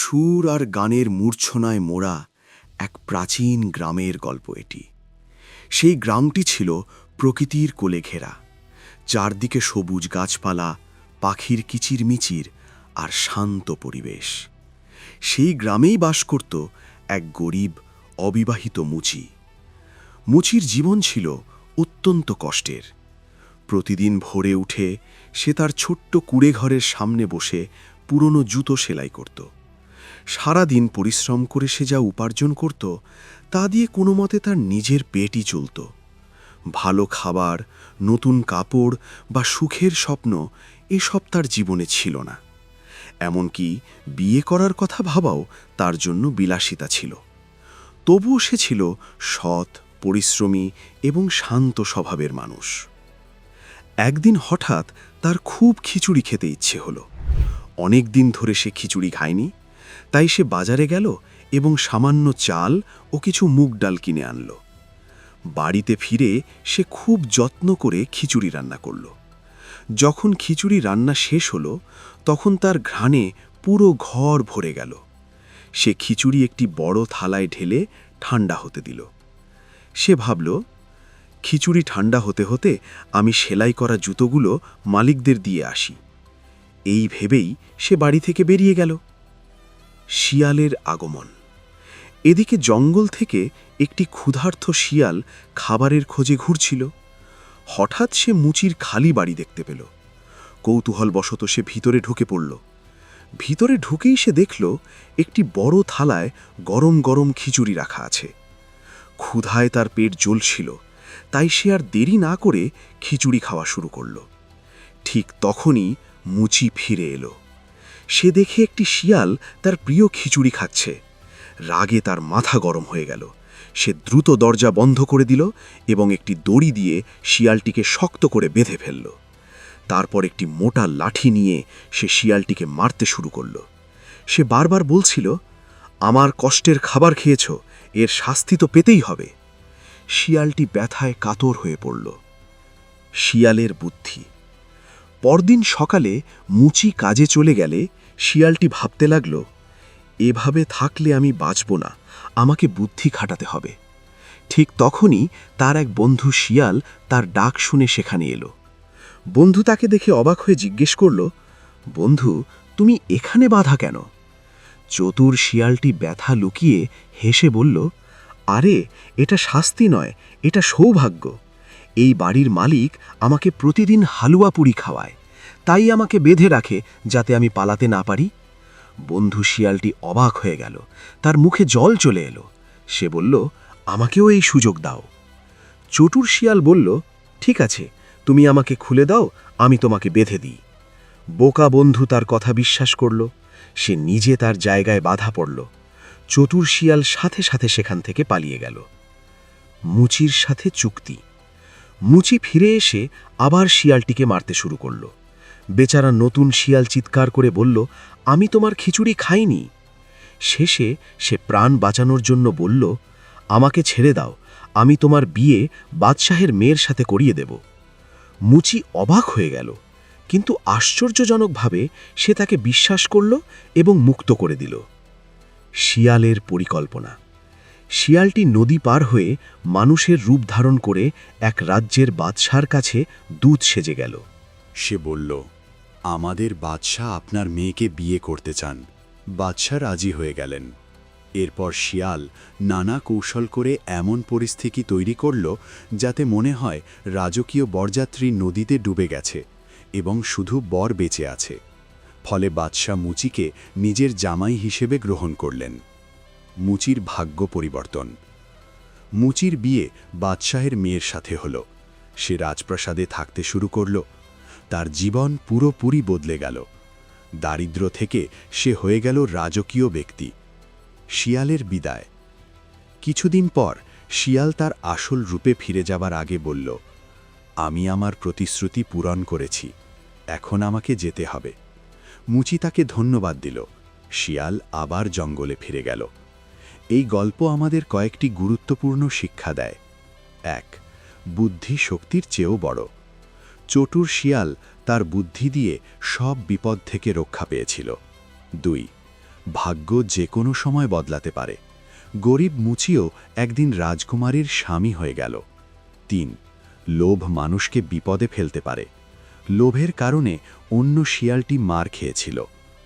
সুর আর গানের মূর্ছনায় মোড়া এক প্রাচীন গ্রামের গল্প এটি। সেই গ্রামটি ছিল প্রকৃতির কোলে ঘেরা, চারদিকে সবুজ গাছপালা, পাখির কিচিরমিচির আর শান্ত পরিবেশ। সেই গ্রামেই বাস করত এক গরিব অবিবাহিত মুচি। মুচির জীবন ছিল অত্যন্ত কষ্টের। প্রতিদিন ভোরে উঠে সে তার ছোট্ট কুঁড়েঘরের সামনে বসে পুরনো জুতো সেলাই করত। সারাদিন পরিশ্রম করে সে যা উপার্জন করত তা দিয়ে কোনো মতে তার নিজের পেটই চলত। ভালো খাবার, নতুন কাপড় বা সুখের স্বপ্ন এসব তার জীবনে ছিল না। এমনকি বিয়ে করার কথা ভাবাও তার জন্য বিলাসিতা ছিল। তবুও সে ছিল সৎ, পরিশ্রমী এবং শান্ত স্বভাবের মানুষ। একদিন হঠাৎ তার খুব খিচুড়ি খেতে ইচ্ছে হলো। অনেক দিন ধরে সে খিচুড়ি খায়নি, তাই সে বাজারে গেল এবং সামান্য চাল ও কিছু মুগ ডাল কিনে আনল। বাড়িতে ফিরে সে খুব যত্ন করে খিচুড়ি রান্না করল। যখন খিচুড়ি রান্না শেষ হলো তখন তার ঘ্রাণে পুরো ঘর ভরে গেল। সে খিচুড়ি একটি বড় থালায় ঢেলে ঠান্ডা হতে দিল। সে ভাবল, খিচুড়ি ঠান্ডা হতে হতে আমি সেলাই করা জুতোগুলো মালিকদের দিয়ে আসি। এই ভেবেই সে বাড়ি থেকে বেরিয়ে গেল। শিয়ালের আগমন। এদিকে জঙ্গল থেকে একটি ক্ষুধার্ত শিয়াল খাবারের খোঁজে ঘুরছিল। হঠাৎ সে মুচির খালি বাড়ি দেখতে পেল। কৌতূহলবশত সে ভিতরে ঢুকে পড়ল। ভিতরে ঢুকেই সে দেখল একটি বড় থালায় গরম গরম খিচুড়ি রাখা আছে। ক্ষুধায় তার পেট জ্বলছিল, তাই সে আর দেরি না করে খিচুড়ি খাওয়া শুরু করল। ঠিক তখনই মুচি ফিরে এলো। সে দেখে একটি শিয়াল তার প্রিয় খিচুড়ি খাচ্ছে। রাগে তার মাথা গরম হয়ে গেল। সে দ্রুত দরজা বন্ধ করে দিল এবং একটি দড়ি দিয়ে শিয়ালটিকে শক্ত করে বেঁধে ফেলল। তারপর একটি মোটা লাঠি নিয়ে সে শিয়ালটিকে মারতে শুরু করল। সে বারবার বলছিল, আমার কষ্টের খাবার খেয়েছ, এর শাস্তি তো পেতেই হবে। শিয়ালটি ব্যথায় কাতর হয়ে পড়ল। শিয়ালের বুদ্ধি। পরদিন সকালে মুচি কাজে চলে গেলে শিয়ালটি ভাবতে লাগল, এভাবে থাকলে আমি বাঁচব না, আমাকে বুদ্ধি খাটাতে হবে। ঠিক তখনই তার এক বন্ধু শিয়াল তার ডাক শুনে সেখানে এলো। বন্ধু তাকে দেখে অবাক হয়ে জিজ্ঞেস করল, বন্ধু, তুমি এখানে বাধা কেন? চতুর শিয়ালটি ব্যথা লুকিয়ে হেসে বলল, আরে, এটা শাস্তি নয়, এটা সৌভাগ্য। এই বাড়ির মালিক আমাকে প্রতিদিন হালুয়া পুরি খাওয়ায়, তাই আমাকে বেঁধে রাখে যাতে আমি পালাতে না পারি। বন্ধু শিয়ালটি অবাক হয়ে গেল, তার মুখে জল চলে এলো। সে বলল, আমাকেও এই সুযোগ দাও। চতুর শিয়াল বলল, ঠিক আছে, তুমি আমাকে খুলে দাও, আমি তোমাকে বেঁধে দিই। বোকা বন্ধু তার কথা বিশ্বাস করল। সে নিজে তার জায়গায় বাধা পড়ল। চতুর শিয়াল সাথে সাথে সেখান থেকে পালিয়ে গেল। মুচির সাথে চুক্তি। মুচি ফিরে এসে আবার শিয়ালটিকে মারতে শুরু করল। বেচারা নতুন শিয়াল চিৎকার করে বলল, আমি তোমার খিচুড়ি খাইনি। শেষে সে প্রাণ বাঁচানোর জন্য বলল, আমাকে ছেড়ে দাও, আমি তোমার বিয়ে বাদশাহের মেয়ের সাথে করিয়ে দেব। মুচি অবাক হয়ে গেল, কিন্তু আশ্চর্যজনকভাবে সে তাকে বিশ্বাস করল এবং মুক্ত করে দিল। শিয়ালের পরিকল্পনা। শিয়ালটি নদী পার হয়ে মানুষের রূপ ধারণ করে এক রাজ্যের বাদশার কাছে দূত সেজে গেল। সে বলল, আমাদের বাদশাহ আপনার মেয়েকে বিয়ে করতে চান। বাদশাহ রাজি হয়ে গেলেন। এরপর শিয়াল নানা কৌশল করে এমন পরিস্থিতি তৈরি করল যাতে মনে হয় রাজকীয় বরযাত্রী নদীতে ডুবে গেছে এবং শুধু বর বেঁচে আছে। ফলে বাদশাহ মুচিকে নিজের জামাই হিসেবে গ্রহণ করলেন। মুচির ভাগ্য পরিবর্তন। মুচির বিয়ে বাদশাহের মেয়ের সাথে হল। সে রাজপ্রাসাদে থাকতে শুরু করল। তার জীবন পুরোপুরি বদলে গেল। দারিদ্র্য থেকে সে হয়ে গেল রাজকীয় ব্যক্তি। শিয়ালের বিদায়। কিছুদিন পর শিয়াল তার আসল রূপে ফিরে যাবার আগে বলল, আমি আমার প্রতিশ্রুতি পূরণ করেছি, এখন আমাকে যেতে হবে। মুচি তাকে ধন্যবাদ দিল। শিয়াল আবার জঙ্গলে ফিরে গেল। এই গল্প আমাদের কয়েকটি গুরুত্বপূর্ণ শিক্ষা দেয়। ১. বুদ্ধি শক্তির চেয়েও বড়। চতুর শিয়াল তার বুদ্ধি দিয়ে সব বিপদ থেকে রক্ষা পেয়েছিল। ২. ভাগ্য যে কোনো সময় বদলাতে পারে। গরিব মুচিও একদিন রাজকুমারীর স্বামী হয়ে গেল। 3. লোভ মানুষকে বিপদে ফেলতে পারে। লোভের কারণে অন্য শিয়ালটি মার খেয়েছিল।